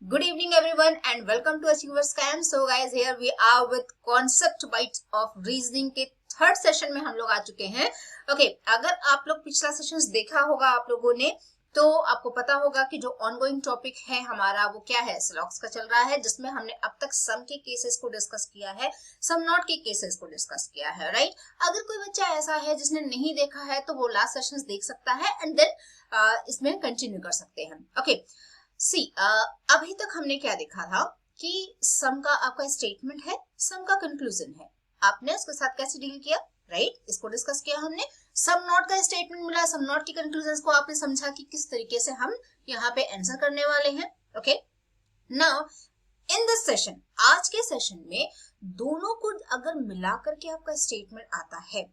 Good evening everyone and welcome to Achiever Scam. So guys, here we are with concept bite of reasoning के third session में हम लोग आ चुके हैं. Okay, अगर आप लोग पिछला सेशंस देखा होगा आप लोगों ने तो आपको पता होगा कि जो ऑनगोइंग टॉपिक है हमारा वो क्या है, स्लॉक्स का चल रहा है, जिसमें हमने अब तक सम के केसेस को डिस्कस किया है, सम नॉट के केसेस को डिस्कस किया है, राइट. अगर कोई बच्चा ऐसा है जिसने नहीं देखा है तो वो लास्ट सेशंस देख सकता है एंड देन इसमें कंटिन्यू कर सकते हैं. ओके सी, अभी तक हमने क्या देखा था कि सम का आपका स्टेटमेंट है, सम का कंक्लूजन है, आपने उसके साथ कैसे डील किया, राइट, इसको डिस्कस किया हमने. सम नॉट का स्टेटमेंट मिला, सम नॉट की कंक्लूजन को आपने समझा कि किस तरीके से हम यहाँ पे आंसर करने वाले हैं. Okay, now in this session, आज के सेशन में दोनों को अगर मिला करके आपका स्टेटमेंट आता है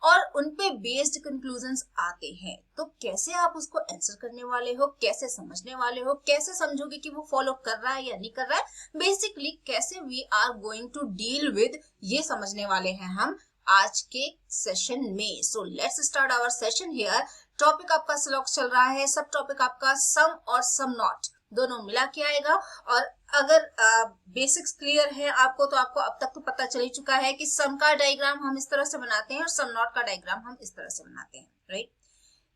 और उनपे बेस्ड कंक्लूजन्स आते हैं तो कैसे आप उसको आंसर करने वाले हो, कैसे समझने वाले हो, कैसे समझोगे कि वो फॉलो कर रहा है या नहीं कर रहा है, बेसिकली कैसे we are going to deal with, ये समझने वाले हैं हम आज के सेशन में. So let's start our session here. Topic आपका स्लॉक्स चल रहा है, सब टॉपिक आपका सम और सम नॉट दोनों मिला के आएगा. और अगर बेसिक्स क्लियर है आपको तो आपको अब तक तो पता चल ही चुका है कि सम का डायग्राम हम इस तरह से बनाते हैं और सम नॉट का डायग्राम हम इस तरह से बनाते हैं, राइट.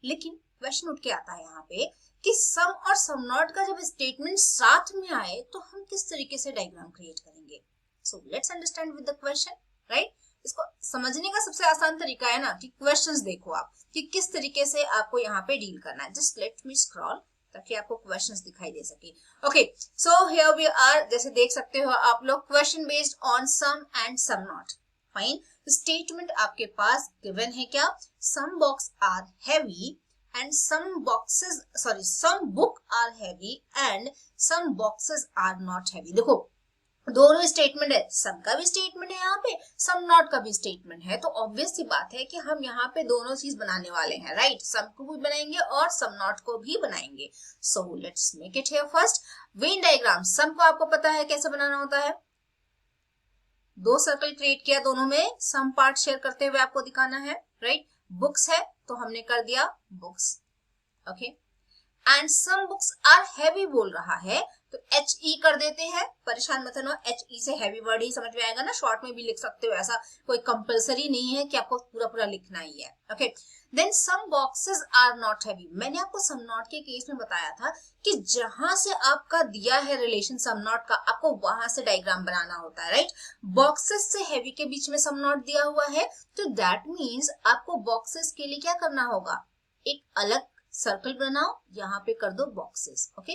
लेकिन क्वेश्चन उठ के आता है यहाँ पे कि सम और सम नॉट का जब स्टेटमेंट साथ में आए तो हम किस तरीके से डायग्राम क्रिएट करेंगे. So let's understand with the question, right. इसको समझने का सबसे आसान तरीका है ना कि क्वेश्चंस देखो आप कि किस तरीके से आपको यहाँ पे डील करना है. जस्ट लेट मी स्क्रॉल ताकि आपको क्वेश्चंस दिखाई दे सके. Okay, so here we are. जैसे देख सकते हो आप लोग, question based on some and some not. Fine. Statement आपके पास गिवन है क्या, some box are heavy and some book are heavy and some boxes are not heavy. देखो दोनों स्टेटमेंट है, सम का भी स्टेटमेंट है यहाँ पे, सम नॉट का भी स्टेटमेंट है, तो ऑब्वियस सी बात है कि हम यहाँ पे दोनों चीज बनाने वाले हैं, राइट. सम को भी बनाएंगे और सम नॉट को भी बनाएंगे. So let's make it here first. Venn diagram, some को आपको पता है कैसे बनाना होता है, दो सर्कल क्रिएट किया, दोनों में सम पार्ट शेयर करते हुए आपको दिखाना है, राइट. बुक्स है तो हमने कर दिया books. Okay, and some books are heavy बोल रहा है तो HE कर देते हैं, परेशान मत होना, HE से हैवी वर्ड ही समझ में आएगा ना, शॉर्ट में भी लिख सकते हो, ऐसा कोई कंपलसरी नहीं है कि आपको पूरा पूरा लिखना ही है. Okay, then some boxes are not heavy. मैंने आपको सम नॉट के केस में बताया था कि जहां से आपका दिया है रिलेशन सम नॉट का, आपको वहां से डायग्राम बनाना होता है, राइट. बॉक्सेस से हैवी के बीच में सम नॉट दिया हुआ है तो दैट मीन्स आपको बॉक्सेस के लिए क्या करना होगा, एक अलग सर्कल बनाओ, यहाँ पे कर दो बॉक्सेस. ओके,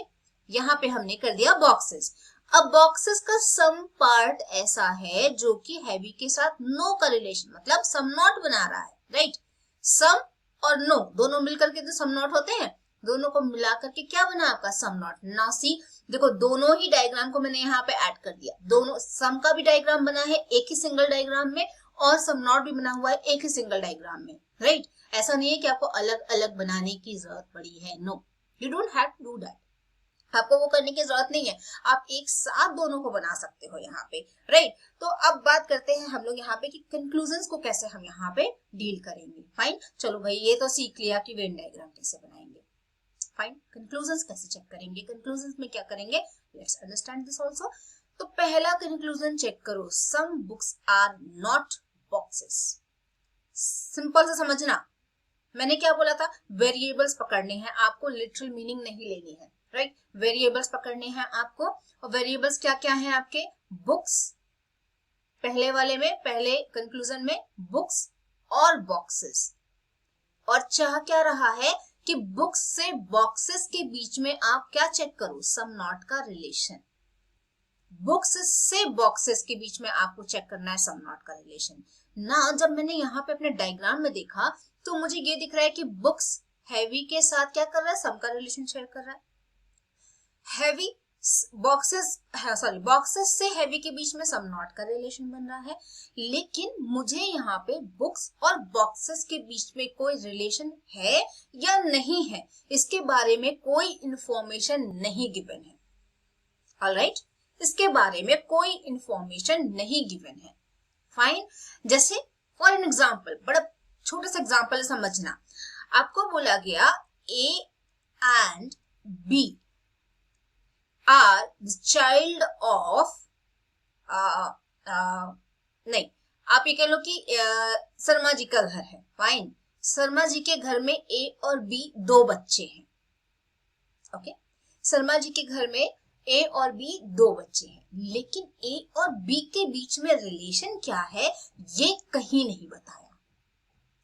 यहाँ पे हमने कर दिया बॉक्सेस. अब बॉक्सेस का सम पार्ट ऐसा है जो कि हैवी के साथ नो का रिलेशन, मतलब सम नॉट बना रहा है, राइट. सम और नो दोनों मिलकर के तो सम नॉट होते हैं, दोनों को मिला करके क्या बना आपका सम नॉट. नाउ सी, देखो दोनों ही डायग्राम को मैंने यहाँ पे ऐड कर दिया, दोनों सम का भी डायग्राम बना है एक ही सिंगल डायग्राम में और सम नॉट भी बना हुआ है एक ही सिंगल डायग्राम में, राइट. ऐसा नहीं है कि आपको अलग अलग बनाने की जरूरत पड़ी है, no, you don't have to do that. आपको वो करने की जरूरत नहीं है, आप एक साथ दोनों को बना सकते हो यहाँ पे, राइट. तो अब बात करते हैं हम लोग यहाँ पे कि कंक्लूजन्स को कैसे हम यहाँ पे डील करेंगे. फाइन, चलो भाई ये तो सीख लिया कि वेन डायग्राम कैसे बनाएंगे. फाइन, कंक्लूजन्स कैसे चेक करेंगे, कंक्लूजन्स में क्या करेंगे, लेट्स अंडरस्टैंड दिस ऑल्सो. तो पहला कंक्लूजन चेक करो, some books are not boxes. Simple से समझना, मैंने क्या बोला था, वेरिएबल्स पकड़ने हैं आपको, लिटरल मीनिंग नहीं लेनी है, राइट. वेरिएबल्स पकड़ने हैं आपको, और वेरिएबल्स क्या क्या हैं आपके, बुक्स, पहले वाले में, पहले कंक्लूजन में बुक्स और बॉक्सेस. और चाह क्या रहा है कि बुक्स से बॉक्सेस के बीच में आप क्या चेक करो, सम नॉट का रिलेशन. बुक्स से बॉक्सेस के बीच में आपको चेक करना है सम नॉट का रिलेशन. ना जब मैंने यहाँ पे अपने डायग्राम में देखा तो मुझे ये दिख रहा है कि बुक्स हैवी के साथ क्या कर रहा है, सम का रिलेशन शेयर कर रहा है. हैवी बॉक्सेस से हैवी के बीच में सम नॉट का रिलेशन बन रहा है, लेकिन मुझे यहाँ पे बुक्स और बॉक्सेस के बीच में कोई रिलेशन है या नहीं है इसके बारे में कोई इंफॉर्मेशन नहीं गिवन है. ऑलराइट, इसके बारे में कोई इंफॉर्मेशन नहीं गिवन है. फाइन, जैसे फॉर एन एग्जाम्पल, बड़ा छोटा सा एग्जाम्पल समझना, आपको बोला गया A and B are the child of, नहीं, आप ये कह लो कि शर्मा जी का घर है, फाइन, शर्मा जी के घर में ए और बी दो बच्चे हैं, ओके, शर्मा जी के घर में ए और बी दो बच्चे हैं, लेकिन ए और बी के बीच में रिलेशन क्या है ये कहीं नहीं बताया।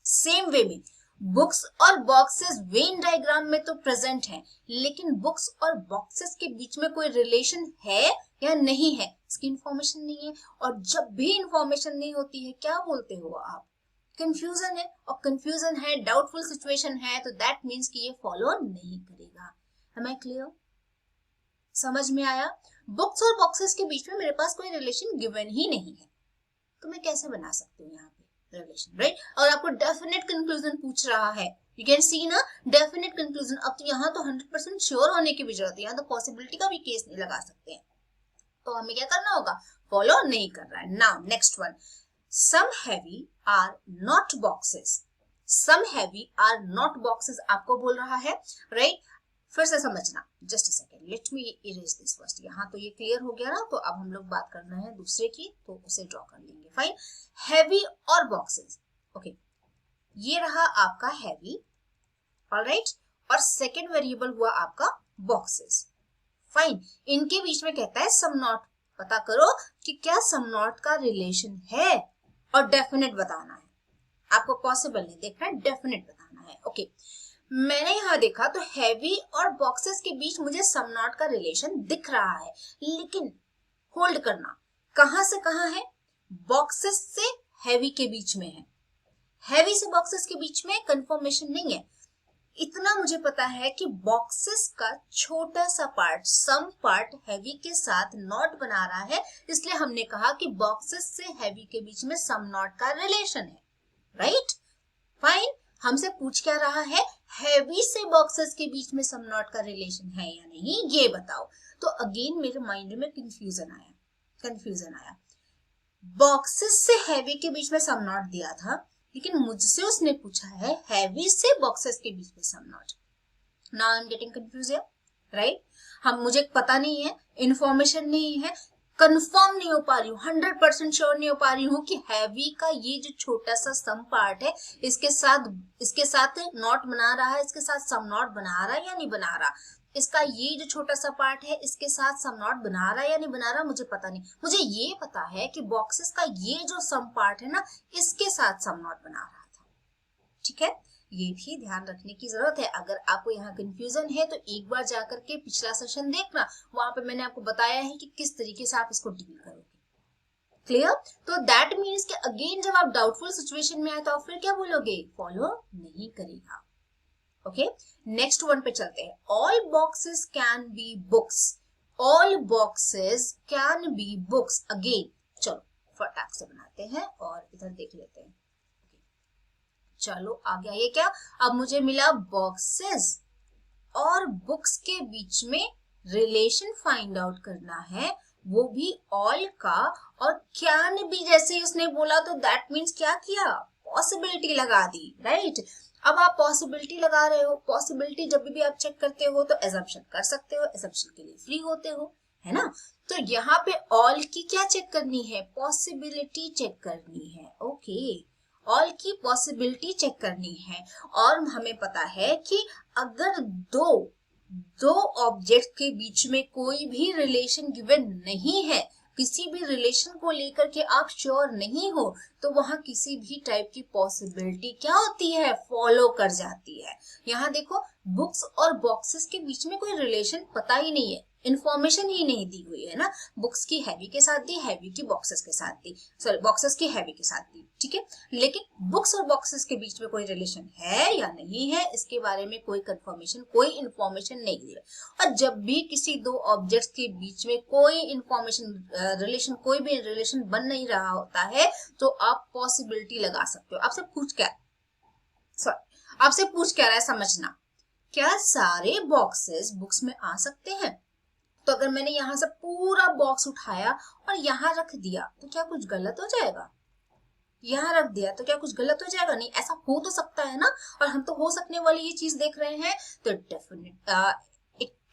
सेम वे में बुक्स और बॉक्सेस वेन डायग्राम में तो प्रेजेंट हैं, लेकिन बुक्स और बॉक्सेस के बीच में कोई रिलेशन है या नहीं है इसकी इंफॉर्मेशन नहीं है। और जब भी इंफॉर्मेशन नहीं होती है क्या बोलते हो आप, कंफ्यूजन है, और कंफ्यूजन है, डाउटफुल सिचुएशन है, तो दैट मीन्स कि ये फॉलो नहीं करेगा। Am I clear? समझ में आया? बुक्स और बॉक्सेस के बीच में मेरे पास कोई रिलेशन गिवन ही नहीं है, तो मैं कैसे बना सकती हूँ यहाँ पे रिलेशन, राइट? और आपको डेफिनेट कंक्लूजन पूछ रहा है, यू कैन सी ना, डेफिनेट कंक्लूजन। अब तो यहाँ तो 100% श्योर होने की भी जरूरत है, यहाँ तो पॉसिबिलिटी का भी केस नहीं लगा सकते हैं, तो हमें क्या करना होगा, फॉलो नहीं कर रहा है। Now next one, some heavy are not boxes, some heavy are not boxes आपको बोल रहा है, राइट? फिर से समझना, just a second, let me erase this first. यहाँ तो ये क्लियर हो गया ना, तो अब हम लोग बात करना है दूसरे की, तो उसे ड्रॉ कर लेंगे, फाइन। हैवी और बॉक्सेस, ओके, ये रहा आपका हैवी, ऑलराइट, और सेकेंड वेरिएबल हुआ आपका बॉक्सेस, फाइन। इनके बीच में कहता है सम नॉट, पता करो कि क्या सम नॉट का रिलेशन है, और डेफिनेट बताना है, आपको पॉसिबल नहीं देखना है, डेफिनेट बताना है, ओके। मैंने यहाँ देखा तो हैवी और बॉक्सेस के बीच मुझे सम नॉट का रिलेशन दिख रहा है, लेकिन होल्ड करना, कहां से कहां है, बॉक्सेस से हैवी के बीच में है, हैवी से बॉक्सेस के बीच में कंफर्मेशन नहीं है। इतना मुझे पता है कि बॉक्सेस का छोटा सा पार्ट, सम पार्ट हैवी के साथ नॉट बना रहा है, इसलिए हमने कहा कि बॉक्सेस से हैवी के बीच में सम नॉट का रिलेशन है, राइट? फाइन। हमसे पूछ क्या रहा है, हैवी से बॉक्सेस के बीच में सम नॉट का रिलेशन है या नहीं, ये बताओ। तो अगेन मेरे माइंड में कंफ्यूजन आया, बॉक्सेस से हैवी के बीच में सम नॉट दिया था, लेकिन मुझसे उसने पूछा है हैवी से बॉक्सेस के बीच में some not. Now I am getting confuse, right? मुझे पता नहीं है, इंफॉर्मेशन नहीं है, कंफर्म नहीं हो पा रही हूँ, 100% श्योर नहीं हो पा रही हूँ कि हैवी का ये जो छोटा सा सम पार्ट है इसके साथ नॉट बना रहा है, इसके साथ सम नॉट बना रहा है या नहीं बना रहा, इसका ये जो छोटा सा पार्ट है इसके साथ सम नॉट बना रहा है या नहीं बना रहा, मुझे पता नहीं। मुझे ये पता है कि बॉक्सेस का ये जो सम पार्ट है ना, इसके साथ सम नॉट बना रहा था, ठीक है? ये भी ध्यान रखने की जरूरत है। अगर आपको यहाँ कंफ्यूजन है तो एक बार जाकर के पिछला सेशन देखना, वहां पे मैंने आपको बताया है कि किस तरीके से आप इसको डील करोगे, क्लियर? तो दैट मीन्स कि अगेन जब आप डाउटफुल सिचुएशन में आए तो आप फिर क्या बोलोगे, फॉलो नहीं करेगा, ओके। नेक्स्ट वन पे चलते हैं, all boxes can be books, all boxes can be books. Again चलो फटाक से बनाते हैं और इधर देख लेते हैं, चलो आ गया ये क्या, अब मुझे मिला बॉक्सेस और बुक्स के बीच में रिलेशन फाइंड आउट करना है, वो भी ऑल का, और कैन भी जैसे ही उसने बोला तो दैट मीन्स क्या किया, पॉसिबिलिटी लगा दी, राइट? अब आप पॉसिबिलिटी लगा रहे हो, पॉसिबिलिटी जब भी आप चेक करते हो तो एजम्पशन कर सकते हो, एजम्पशन के लिए फ्री होते हो, है ना? तो यहाँ पे ऑल की क्या चेक करनी है, पॉसिबिलिटी चेक करनी है, ओके, ऑल की पॉसिबिलिटी चेक करनी है। और हमें पता है कि अगर दो ऑब्जेक्ट के बीच में कोई भी रिलेशन गिवन नहीं है, किसी भी रिलेशन को लेकर के आप श्योर नहीं हो, तो वहां किसी भी टाइप की पॉसिबिलिटी क्या होती है, फॉलो कर जाती है। यहाँ देखो, बुक्स और बॉक्सेस के बीच में कोई रिलेशन पता ही नहीं है, इंफॉर्मेशन ही नहीं दी हुई है ना, बुक्स की हैवी के साथ दी, हैवी की बॉक्सेस के साथ दी, सॉरी बॉक्सेस की हैवी के साथ दी, ठीक है? लेकिन बुक्स और बॉक्सेस के बीच में कोई रिलेशन है या नहीं है इसके बारे में कोई कंफर्मेशन, कोई इंफॉर्मेशन नहीं दी है। और जब भी किसी दो ऑब्जेक्ट्स के बीच में कोई इंफॉर्मेशन रिलेशन, कोई भी रिलेशन बन नहीं रहा होता है, तो आप पॉसिबिलिटी लगा सकते हो। आपसे पूछ क्या रहा है, समझना, क्या सारे बॉक्सेस बुक्स में आ सकते हैं? तो अगर मैंने यहां से पूरा बॉक्स उठाया और यहाँ रख दिया तो क्या कुछ गलत हो जाएगा? यहाँ रख दिया तो क्या कुछ गलत हो जाएगा? नहीं, ऐसा हो तो सकता है ना, और हम तो हो सकने वाली ये चीज देख रहे हैं, तो definite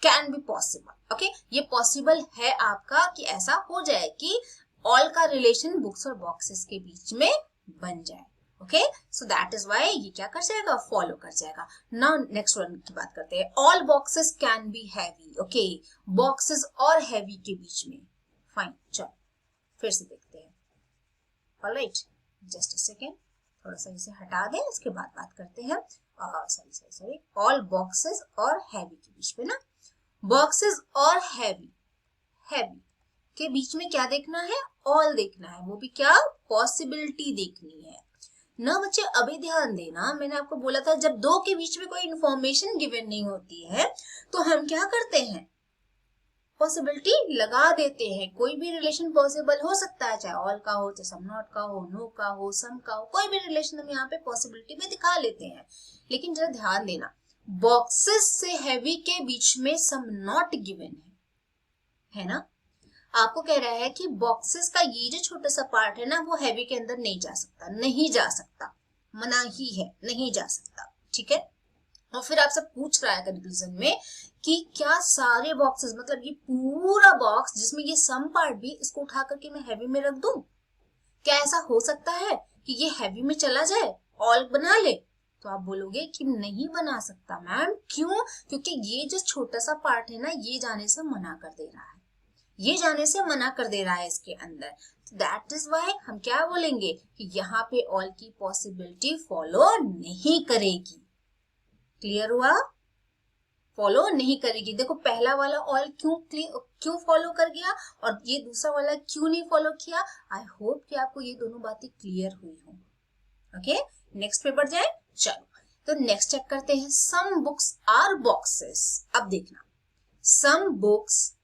can be possible. Okay, ये पॉसिबल है आपका कि ऐसा हो जाए कि ऑल का रिलेशन बुक्स और बॉक्सेस के बीच में बन जाए। Okay, so that is why ये क्या कर जाएगा, फॉलो कर जाएगा। नाउ नेक्स्ट वन की बात करते हैं। All boxes can be heavy. Okay, boxes और हैवी के बीच में, फाइन, चलो फिर से देखते हैं। ऑलराइट, जस्ट अ सेकेंड, थोड़ा सा इसे हटा दें, इसके बाद बात करते हैं। सॉरी, ऑल बॉक्सेस और हैवी के बीच में ना, बॉक्सेस और हैवी के बीच में क्या देखना है, ऑल देखना है, वो भी क्या, पॉसिबिलिटी देखनी है ना बच्चे। अभी ध्यान देना, मैंने आपको बोला था जब दो के बीच में कोई इंफॉर्मेशन गिवन नहीं होती है तो हम क्या करते हैं, पॉसिबिलिटी लगा देते हैं। कोई भी रिलेशन पॉसिबल हो सकता है, चाहे ऑल का हो, चाहे सम नॉट का हो, नो का हो, सम का हो, कोई भी रिलेशन हम यहाँ पे पॉसिबिलिटी में दिखा लेते हैं। लेकिन जरा ध्यान देना, बॉक्सेस से हैवी के बीच में सम नॉट गिवन है ना। आपको कह रहा है कि बॉक्सेस का ये जो छोटा सा पार्ट है ना, वो हैवी के अंदर नहीं जा सकता, नहीं जा सकता, मना ही है, नहीं जा सकता, ठीक है। और फिर आपसे पूछ रहा है कंक्लूजन में कि क्या सारे बॉक्सेस, मतलब ये पूरा बॉक्स जिसमें ये सम पार्ट भी, इसको उठा करके मैं हैवी में रख दूं, क्या ऐसा हो सकता है कि ये हैवी में चला जाए, ऑल बना ले? तो आप बोलोगे कि नहीं बना सकता मैम। क्यों? क्योंकि ये जो छोटा सा पार्ट है ना, ये जाने से मना कर दे रहा है, ये जाने से मना कर दे रहा है इसके अंदर। दैट इज वाई हम क्या बोलेंगे कि यहाँ पे ऑल की पॉसिबिलिटी फॉलो नहीं करेगी। क्लियर हुआ? फॉलो नहीं करेगी। देखो पहला वाला ऑल क्यों फॉलो कर गया और ये दूसरा वाला क्यों नहीं फॉलो किया। आई होप कि आपको ये दोनों बातें क्लियर हुई हो। ओके, नेक्स्ट पे बढ़ जाए। चलो, तो नेक्स्ट चेक करते हैं। Some books are boxes. अब देखना, सम बुक्स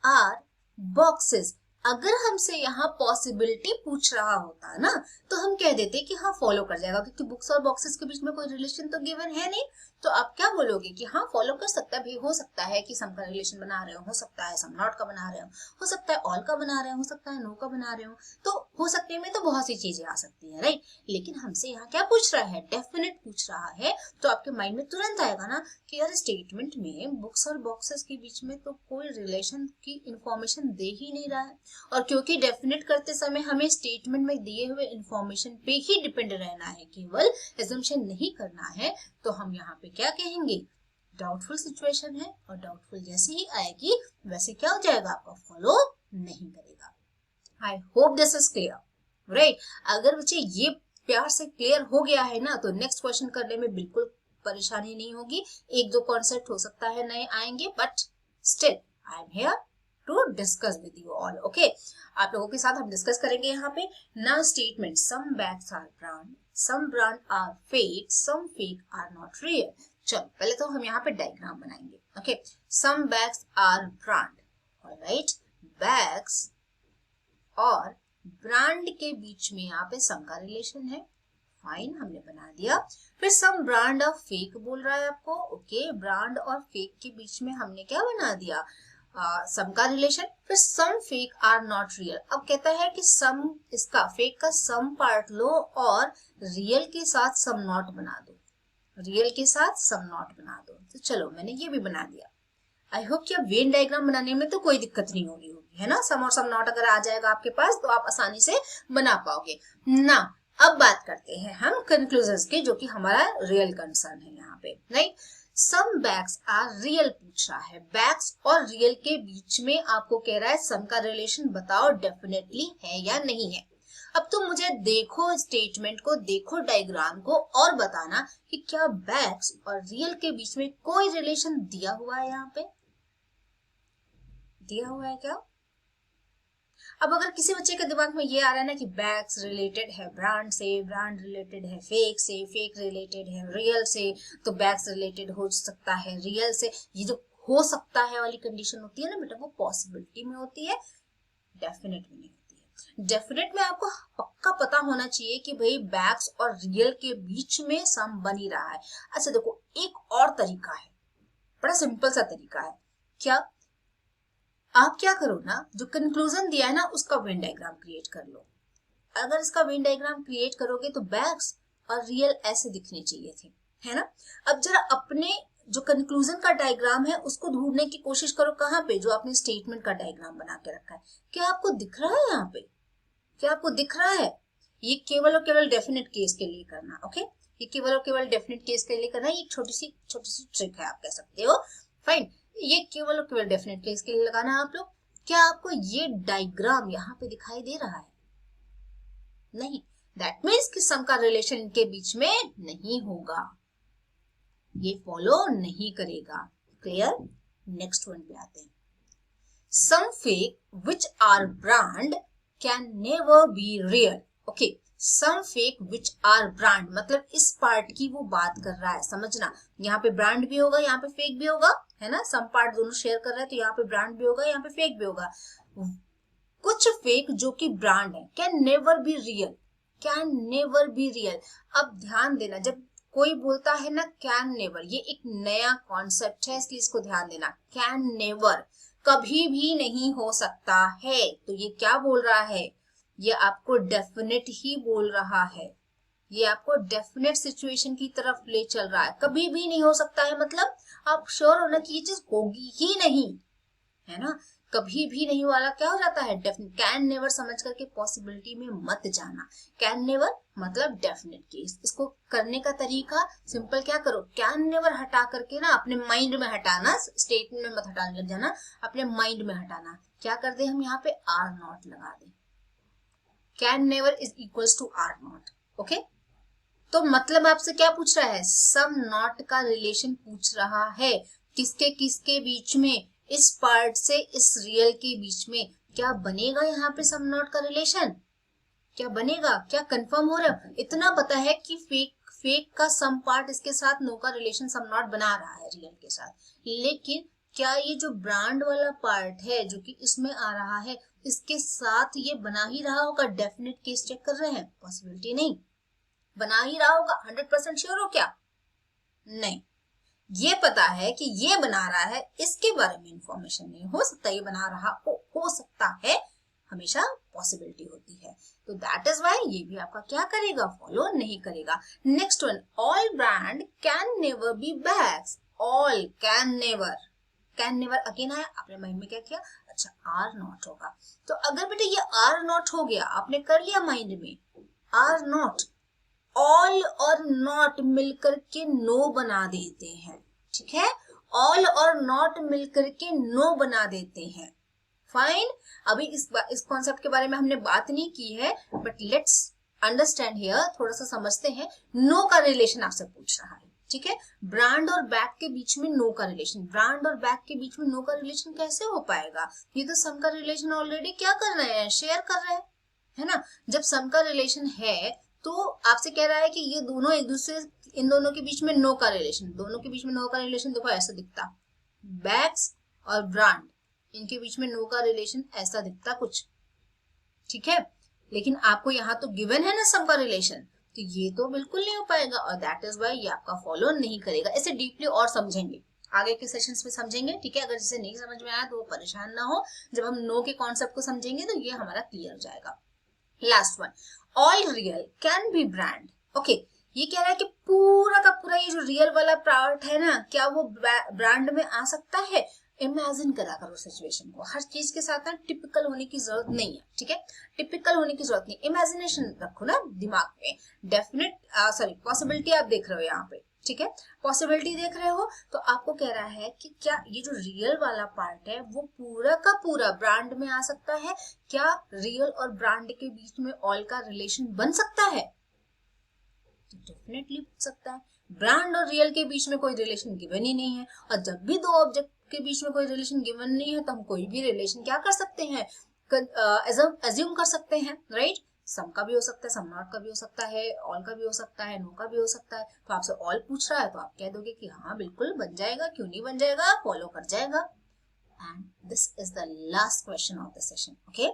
आर बॉक्सेस। अगर हमसे यहाँ पॉसिबिलिटी पूछ रहा होता ना, तो हम कह देते कि हाँ फॉलो कर जाएगा, क्योंकि बुक्स और बॉक्सेस के बीच में कोई रिलेशन तो गिवन है नहीं। तो आप क्या बोलोगे कि हाँ फॉलो कर सकता है। भी हो सकता है कि सम का रिलेशन बना रहे हो सकता है सम नॉट का बना रहे हो सकता है ऑल का बना रहे हो सकता है नो का बना रहे तो हो सकने में तो बहुत सी चीजें आ सकती है, राइट। लेकिन हमसे यहाँ क्या पूछ रहा है, डेफिनेट पूछ रहा है। तो आपके माइंड में तुरंत आएगा ना कि यार स्टेटमेंट में बुक्स और बॉक्सेस के बीच में तो कोई रिलेशन की इंफॉर्मेशन दे ही नहीं रहा है। और क्योंकि डेफिनेट करते समय हमें स्टेटमेंट में दिए हुए इंफॉर्मेशन पे ही डिपेंड रहना है, केवल एजम्पशन नहीं करना है, तो हम यहाँ पे क्या कहेंगे, डाउटफुल सिचुएशन है। और डाउटफुल जैसे ही आएगी वैसे क्या हो जाएगा, आपका फॉलो नहीं करेगा। I hope this is clear, right. अगर बच्चे ये प्यार से क्लियर हो गया है ना, तो नेक्स्ट क्वेश्चन करने में बिल्कुल परेशानी नहीं होगी। एक दो कॉन्सेप्ट हो सकता है नए आएंगे, but still I am here to discuss with you all. Okay, आप लोगों के साथ हम डिस्कस करेंगे यहाँ पे ना। Statement, some bags are brand, some brand are fake, some fake are not real. चलो पहले तो हम यहाँ पे डायग्राम बनाएंगे। Okay, some bags are brand, alright. Bags और ब्रांड के बीच में यहाँ पे सम का रिलेशन है, फाइन, हमने बना दिया। फिर सम ब्रांड और फेक बोल रहा है आपको। ओके, ब्रांड और फेक के बीच में हमने क्या बना दिया, सम का रिलेशन। फिर सम फेक आर नॉट रियल। अब कहता है कि सम, इसका फेक का सम पार्ट लो और रियल के साथ सम नॉट बना दो, रियल के साथ सम नॉट बना दो। तो चलो मैंने ये भी बना दिया। आई होप कि अब वेन डायग्राम बनाने में तो कोई दिक्कत नहीं होगी, है ना। सम और सम नॉट अगर आ जाएगा आपके पास तो आप आसानी से बना पाओगे ना। अब बात करते हैं हम कंक्लूजन्स की, जो कि हमारा रियल कंसर्न है यहाँ पे, right. Some bags are real पूछ रहा है। बैग्स और रियल के बीच में आपको कह रहा है सम का रिलेशन बताओ, डेफिनेटली है या नहीं है। अब तुम मुझे देखो स्टेटमेंट को, देखो डायग्राम को और बताना कि क्या बैग्स और रियल के बीच में कोई रिलेशन दिया हुआ है, यहाँ पे दिया हुआ है क्या। अब अगर किसी बच्चे के दिमाग में ये आ रहा है ना कि बैग्स रिलेटेड है ब्रांड से, ब्रांड रिलेटेड है फेक से, फेक रिलेटेड है रियल से, तो बैग्स रिलेटेड हो सकता है रियल से, ये जो हो सकता है वाली कंडीशन होती है ना बेटा, वो पॉसिबिलिटी में होती है, डेफिनेट में नहीं होती है। डेफिनेट में आपको पक्का पता होना चाहिए कि भाई बैग्स और रियल के बीच में सम बन ही रहा है। अच्छा देखो, एक और तरीका है, बड़ा सिंपल सा तरीका है। क्या, आप क्या करो ना, जो कंक्लूजन दिया है ना उसका वेन डायग्राम क्रिएट कर लो। अगर इसका वेन डायग्राम क्रिएट करोगे तो बैग्स और रियल ऐसे दिखने चाहिए थे, है ना। अब जरा अपने जो कंक्लूजन का डायग्राम है उसको ढूंढने की कोशिश करो, कहाँ पे, जो आपने स्टेटमेंट का डायग्राम बना के रखा है। क्या आपको दिख रहा है यहाँ पे, क्या आपको दिख रहा है? ये केवल और केवल डेफिनेट केस के लिए करना, ओके, ये केवल और केवल डेफिनेट केस के लिए करना। ये छोटी सी ट्रिक है, आप कह सकते हो, फाइन। ये केवल और केवल डेफिनेट केस के लिए लगाना है आप लोग। क्या आपको ये डायग्राम यहाँ पे दिखाई दे रहा है? नहीं, दैट मीन्स कि सम का रिलेशन इनके बीच में नहीं होगा, ये फॉलो नहीं करेगा। क्लियर? नेक्स्ट वन पे आते हैं। Some fake which are brand can never be real. Okay, some fake which are brand मतलब इस पार्ट की वो बात कर रहा है, समझना। यहाँ पे ब्रांड भी होगा, यहाँ पे फेक भी होगा, है ना। सम पार्ट दोनों शेयर कर रहे हैं, तो यहाँ पे ब्रांड भी होगा, यहाँ पे फेक भी होगा। कुछ फेक जो कि ब्रांड है, can never be real, can never be real. अब ध्यान देना, जब कोई बोलता है ना कैन नेवर, ये एक नया कॉन्सेप्ट है, इसलिए इसको ध्यान देना। कैन नेवर कभी भी नहीं हो सकता है, तो ये क्या बोल रहा है? ये आपको डेफिनेट ही बोल रहा है, ये आपको डेफिनेट सिचुएशन की तरफ ले चल रहा है। कभी भी नहीं हो सकता है मतलब आप श्योर होना कि ये चीज होगी ही नहीं, है ना। कभी भी नहीं वाला क्या हो जाता है? डेफिनेट। कैन नेवर समझ करके पॉसिबिलिटी में मत जाना। कैन नेवर मतलब डेफिनेट केस। इसको करने का तरीका सिंपल, क्या करो, कैन नेवर हटा करके ना अपने माइंड में हटाना, स्टेटमेंट में मत हटाने लग जाना, अपने माइंड में हटाना। क्या कर दे हम यहाँ पे आर नॉट लगा दे। Can never is equals to are not, okay. तो मतलब आपसे क्या पूछ रहा है? सम नॉट का रिलेशन पूछ रहा है। किसके किसके बीच में? इस पार्ट से इस रियल के बीच में। क्या बनेगा यहाँ पे सम नॉट का रिलेशन? क्या बनेगा? क्या कंफर्म हो रहा है? इतना पता है कि फेक का सम पार्ट इसके साथ नो का रिलेशन सम नॉट बना रहा है रियल के साथ, लेकिन क्या ये जो ब्रांड वाला पार्ट है जो कि इसमें आ रहा है, इसके साथ ये बना ही रहा होगा? डेफिनेट केस चेक कर रहे हैं, पॉसिबिलिटी नहीं, बना ही रहा होगा। 100% श्योर हो क्या? नहीं। ये पता है कि ये बना रहा है, इसके बारे में इंफॉर्मेशन नहीं। हो सकता है ये बना रहा हो सकता है, हमेशा पॉसिबिलिटी होती है। तो दैट इज व्हाई ये भी आपका क्या करेगा? फॉलो नहीं करेगा। Next one, all brand can never B bags. All can never, can never again आया, आपने माइंड में क्या किया? अच्छा, आर नॉट होगा। तो अगर बेटे ये आर नॉट हो गया, आपने कर लिया माइंड में आर नॉट, ऑल और नॉट मिलकर के नो बना देते हैं, ठीक है। ऑल और नॉट मिलकर के नो बना देते हैं, फाइन। अभी इस कॉन्सेप्ट के बारे में हमने बात नहीं की है, बट लेट्स अंडरस्टैंड हियर, थोड़ा सा समझते हैं। नो का रिलेशन आपसे पूछ रहा है, ठीक है। ब्रांड और बैग के बीच में नो का रिलेशन, ब्रांड और बैग के बीच में नो का रिलेशन कैसे हो पाएगा? ये तो सम का रिलेशन ऑलरेडी क्या कर रहे हैं? शेयर कर रहे हैं, है ना। जब सम का रिलेशन है तो आपसे कह रहा है कि ये दोनों एक दूसरे, इन दोनों के बीच में नो का रिलेशन, दोनों के बीच में नो का रिलेशन देखो ऐसा दिखता। बैग्स और ब्रांड, इनके बीच में नो का रिलेशन ऐसा दिखता कुछ, ठीक है। लेकिन आपको यहाँ तो गिवन है ना सम का रिलेशन, तो ये तो बिल्कुल नहीं हो पाएगा, और दैट इज व्हाई ये आपका फॉलो नहीं करेगा। इसे डीपली और समझेंगे, आगे के सेशंस में समझेंगे, ठीक है। अगर जिसे नहीं समझ में आया तो वो परेशान ना हो, जब हम नो के कॉन्सेप्ट को समझेंगे तो ये हमारा क्लियर हो जाएगा। Last one, all real can be brand. Okay, ये कह रहा है कि पूरा का पूरा ये जो रियल वाला पार्ट है ना, क्या वो ब्रांड में आ सकता है? इमेजिन करा करो सिचुएशन को, हर चीज के साथ ना टिपिकल होने की जरूरत नहीं है, ठीक है। टिपिकल होने की जरूरत नहीं, इमेजिनेशन रखो ना दिमाग में। डेफिनेट पॉसिबिलिटी आप देख रहे हो यहाँ पे, ठीक है, पॉसिबिलिटी देख रहे हो। तो आपको कह रहा है कि क्या ये जो रियल वाला पार्ट है वो पूरा का पूरा ब्रांड में आ सकता है? क्या रियल और ब्रांड के बीच में ऑल का रिलेशन बन सकता है? तो डेफिनेटली बन सकता है। ब्रांड और रियल के बीच में कोई रिलेशन गिवन ही नहीं है, और जब भी दो ऑब्जेक्ट के बीच में कोई रिलेशन गिवन नहीं है तो हम कोई भी रिलेशन क्या कर सकते हैं? अज्यूम कर सकते हैं, राइट। सम का भी हो सकता है, सम नॉट का भी हो सकता है, ऑल का भी हो सकता है, नो का भी हो सकता है। तो आपसे ऑल पूछ रहा है तो आप कह दोगे कि हाँ बिल्कुल बन जाएगा, क्यों नहीं बन जाएगा, फॉलो कर जाएगा। And this is the last question of the session, okay.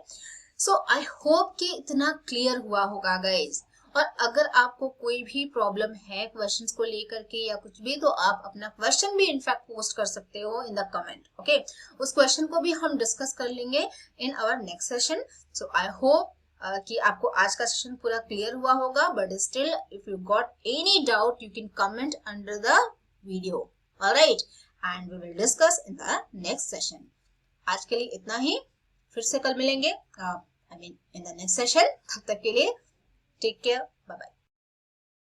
So I hope कि इतना क्लियर हुआ होगा गाइज। और अगर आपको कोई भी प्रॉब्लम है क्वेश्चंस को लेकर के या कुछ भी, तो आप अपना क्वेश्चन भी इनफैक्ट पोस्ट कर सकते हो इन द कमेंट, ओके। उस क्वेश्चन को भी हम डिस्कस कर लेंगे in our next session. So I hope कि आपको आज का सेशन पूरा क्लियर हुआ होगा, but still if you got any doubt you can comment under the video, alright, and we will discuss in the next session. आज के लिए इतना ही, फिर से कल मिलेंगे इन द नेक्स्ट सेशन। तब तक के लिए टेक केयर, बाय बाय।